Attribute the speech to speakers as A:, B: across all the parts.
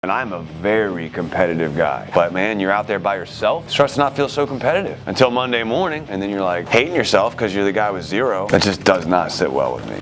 A: And I'm a very competitive guy. But man, you're out there by yourself, it starts to not feel so competitive until Monday morning, and then you're like hating yourself because you're the guy with zero. That just does not sit well with me.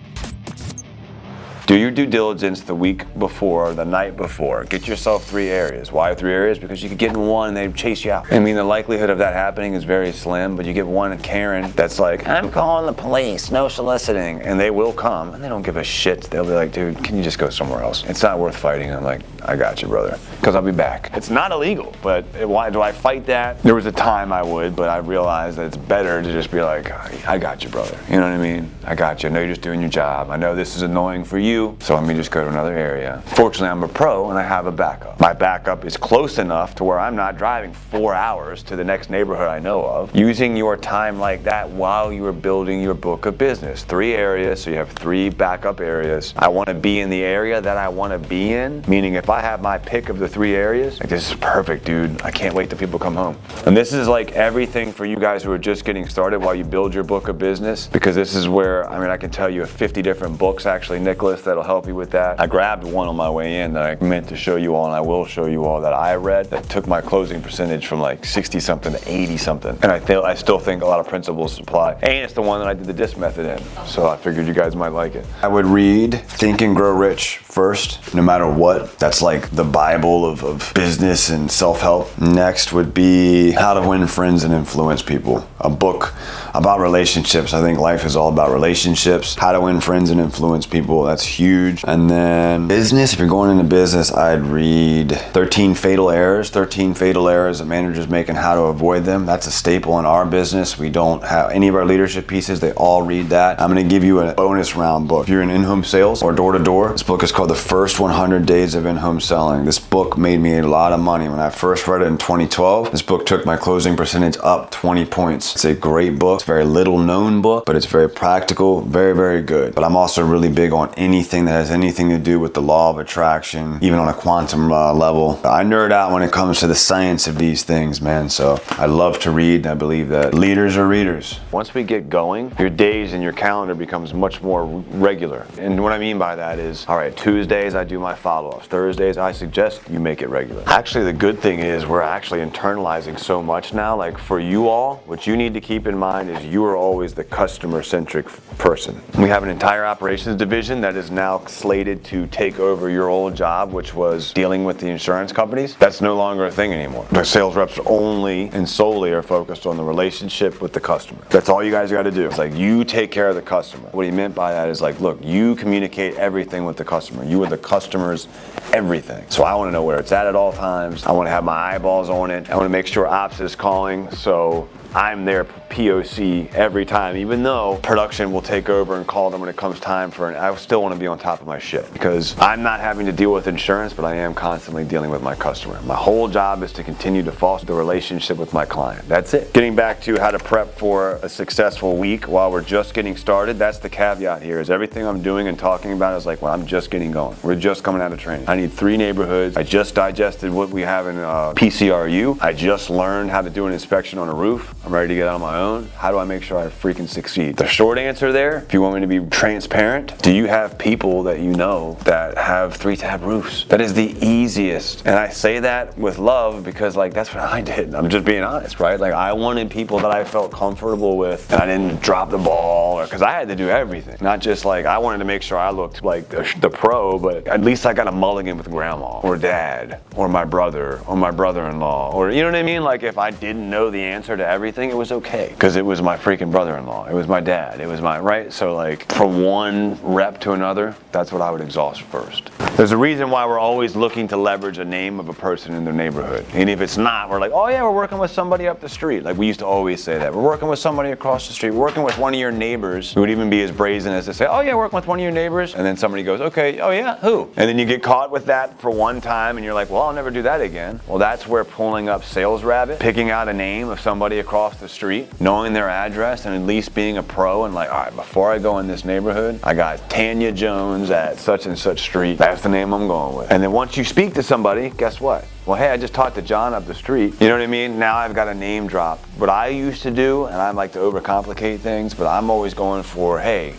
A: Do your due diligence the week before, the night before. Get yourself 3 areas. Why 3 areas? Because you could get in one and they'd chase you out. I mean, the likelihood of that happening is very slim, but you get one Karen that's like, I'm calling the police, no soliciting. And they will come, and they don't give a shit. They'll be like, dude, can you just go somewhere else? It's not worth fighting. I'm like, I got you, brother, because I'll be back. It's not illegal, but why do I fight that? There was a time I would, but I realized that it's better to just be like, I got you, brother. You know what I mean? I got you. I know you're just doing your job. I know this is annoying for you. So let me just go to another area. Fortunately, I'm a pro and I have a backup. My backup is close enough to where I'm not driving 4 hours to the next neighborhood I know of. Using your time like that while you are building your book of business. 3 areas, so you have 3 backup areas. I want to be in the area that I want to be in, meaning if I have my pick of the 3 areas, like, this is perfect, dude. I can't wait till people come home. And this is like everything for you guys who are just getting started while you build your book of business, because this is where, I mean, I can tell you 50 different books, actually, Nicholas, that'll help you with that. I grabbed one on my way in that I meant to show you all, and I will show you all, that I read that took my closing percentage from like 60 something to 80 something. And I still think a lot of principles apply. And it's the one that I did the DISC method in. So I figured you guys might like it. I would read Think and Grow Rich first, no matter what. That's like the Bible of business and self-help. Next would be How to Win Friends and Influence People, a book about relationships. I think life is all about relationships. How to Win Friends and Influence People, that's huge. And then business, if you're going into business, I'd read 13 Fatal Errors that managers make and how to avoid them. That's a staple in our business. We don't have any of our leadership pieces, they all read that. I'm gonna give you a bonus round book. If you're in in-home sales or door-to-door, this book is called The First 100 Days of In-Home Selling. This book made me a lot of money. When I first read it in 2012, this book took my closing percentage up 20 points. It's a great book. It's a very little known book, but it's very practical, very, very good. But I'm also really big on anything that has anything to do with the law of attraction, even on a quantum level. I nerd out when it comes to the science of these things, man. So I love to read, and I believe that leaders are readers. Once we get going, your days and your calendar becomes much more regular. And what I mean by that is, all right, Tuesdays I do my follow-ups. Thursdays I suggest you make it regular. Actually, the good thing is we're actually internalizing so much now. Like for you all, what you need to keep in mind is you are always the customer-centric person. We have an entire operations division that is now slated to take over your old job, which was dealing with the insurance companies. That's no longer a thing anymore. The sales reps only and solely are focused on the relationship with the customer. That's all you guys got to do. It's like you take care of the customer. What he meant by that is like, look, you communicate everything with the customer. You are the customer's everything. So I want to know where it's at all times. I want to have my eyeballs on it. I want to make sure ops is calling. So I'm their POC every time, even though production will take over and call them when it comes time for it. I still want to be on top of my shit because I'm not having to deal with insurance, but I am constantly dealing with my customer. My whole job is to continue to foster the relationship with my client. That's it. Getting back to how to prep for a successful week while we're just getting started, that's the caveat here, is everything I'm doing and talking about is like, well, I'm just getting going. We're just coming out of training. I need 3 neighborhoods. I just digested what we have in PCRU. I just learned how to do an inspection on a roof. I'm ready to get out on my own. How do I make sure I freaking succeed? The short answer there, if you want me to be transparent, do you have people that you know that have 3-tab roofs? That is the easiest. And I say that with love because like that's what I did. I'm just being honest, right? Like I wanted people that I felt comfortable with and I didn't drop the ball because I had to do everything. Not just like I wanted to make sure I looked like the pro, but at least I got a mulligan with grandma or dad or my brother or my brother-in-law or you know what I mean? Like if I didn't know the answer to everything, it was okay because it was my freaking brother-in-law, it was my dad, it was my right. So like from one rep to another, that's what I would exhaust first. There's a reason why we're always looking to leverage a name of a person in their neighborhood, and if it's not, we're like, oh yeah, we're working with somebody up the street. Like we used to always say that we're working with somebody across the street, we're working with one of your neighbors. We would even be as brazen as to say, oh yeah, we're working with one of your neighbors, and then somebody goes, okay, oh yeah, who? And then you get caught with that for one time and you're like, well, I'll never do that again. Well, that's where pulling up Sales Rabbit, picking out a name of somebody across the street, knowing their address, and at least being a pro and like, all right, before I go in this neighborhood, I got Tanya Jones at such and such street. That's the name I'm going with. And then once you speak to somebody, guess what? Well, hey, I just talked to John up the street. You know what I mean? Now I've got a name drop. What I used to do, and I like to overcomplicate things, but I'm always going for, hey,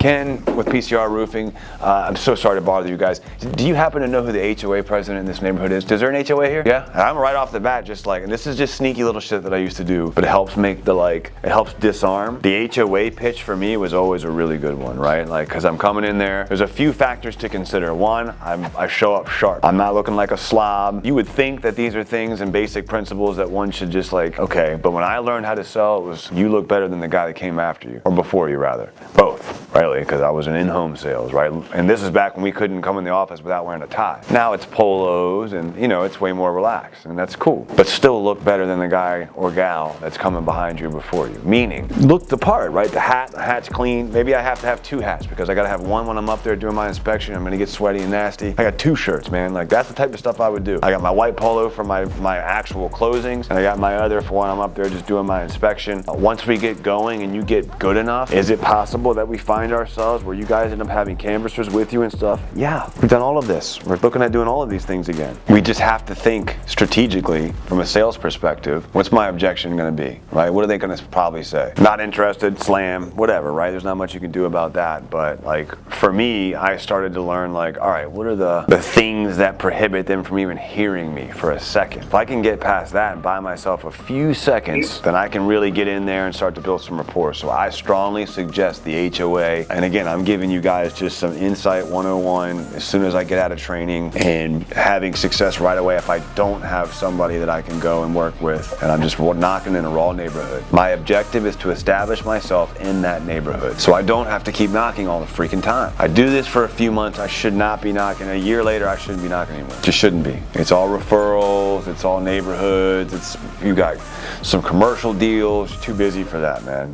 A: Ken with PCR Roofing, I'm so sorry to bother you guys. Do you happen to know who the HOA president in this neighborhood is? Is there an HOA here? Yeah? And I'm right off the bat just like, and this is just sneaky little shit that I used to do, but it helps make the it helps disarm. The HOA pitch for me was always a really good one, right? Like, cause I'm coming in there, there's a few factors to consider. One, I show up sharp. I'm not looking like a slob. You would think that these are things and basic principles that one should just okay, but when I learned how to sell, it was you look better than the guy that came after you, or before you rather. Both, right? Because I was in in-home sales, right? And this is back when we couldn't come in the office without wearing a tie. Now it's polos and it's way more relaxed, and that's cool. But still look better than the guy or gal that's coming behind you before you. Meaning, look the part, right? The hat's clean. Maybe I have to have two hats because I gotta have one when I'm up there doing my inspection. I'm gonna get sweaty and nasty. I got two shirts, man. Like, that's the type of stuff I would do. I got my white polo for my actual closings, and I got my other for when I'm up there just doing my inspection. Once we get going and you get good enough, is it possible that we find ourselves where you guys end up having canvassers with you and stuff? Yeah, we've done all of this. We're looking at doing all of these things again. We just have to think strategically from a sales perspective. What's my objection gonna be, right? What are they gonna probably say? Not interested, slam, whatever, right? There's not much you can do about that, but for me, I started to learn all right, what are the things that prohibit them from even hearing me for a second? If I can get past that and buy myself a few seconds, then I can really get in there and start to build some rapport. So I strongly suggest the HOA. And again, I'm giving you guys just some insight 101 as soon as I get out of training, and having success right away if I don't have somebody that I can go and work with and I'm just knocking in a raw neighborhood. My objective is to establish myself in that neighborhood so I don't have to keep knocking all the freaking time. I do this for a few months, I should not be knocking. A year later, I shouldn't be knocking anymore. Just shouldn't be. It's all referrals, it's all neighborhoods, you got some commercial deals. You're too busy for that, man.